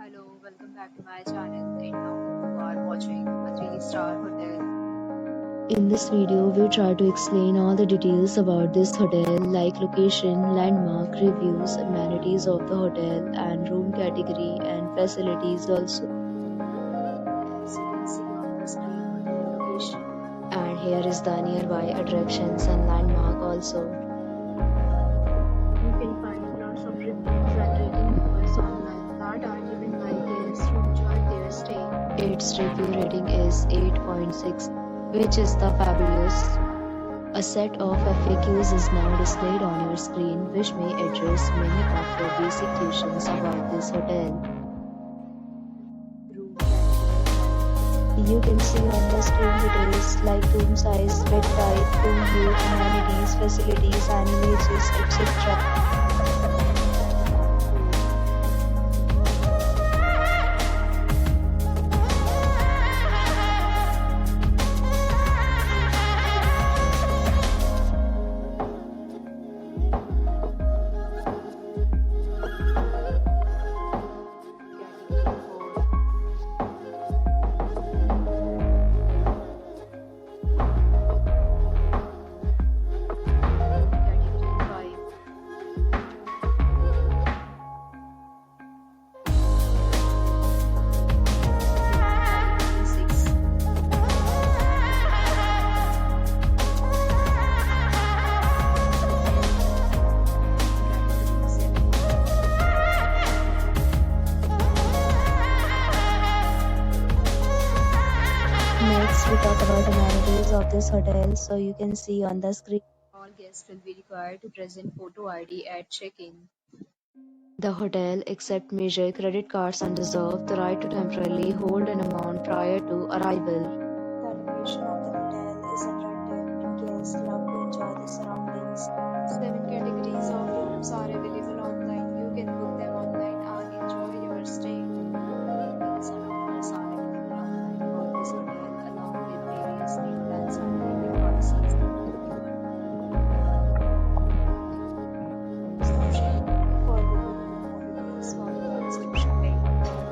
Hello, welcome back to my channel. And now you are watching a 3-star hotel. In this video, we try to explain all the details about this hotel like location, landmark, reviews, amenities of the hotel and room category and facilities also. As you can see on the screen, hotel location. And here is the nearby attractions and landmark also. You can find lots of reviews and rating numbers online that are given by guests who enjoy their stay. Its review rating is 8.6, which is the fabulous. A set of FAQs is now displayed on your screen, which may address many of your basic questions about this hotel. Room category. You can see on the screen details like room size, bed type, room view, amenities, facilities, and images, etc. Next, we talk about amenities of this hotel, so you can see on the screen. All guests will be required to present photo ID at check-in. The hotel accepts major credit cards and reserves the right to temporarily hold an amount prior to arrival. The location of the hotel is attractive and guests love to enjoy the surroundings. 7 categories of rooms are available online. You can book them online and enjoy your stay. Meals and offers are available online for this hotel along with various meal plans and payment policies.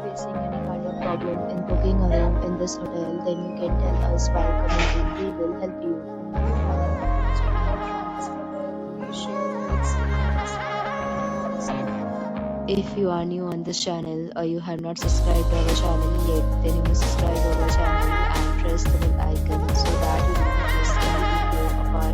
Facing any kind of problem in booking a room in this hotel, then you can tell us by commenting. We will help you. If you are new on this channel or you have not subscribed to our channel yet, then you must subscribe to our channel and press the bell icon so that you do not miss any video of our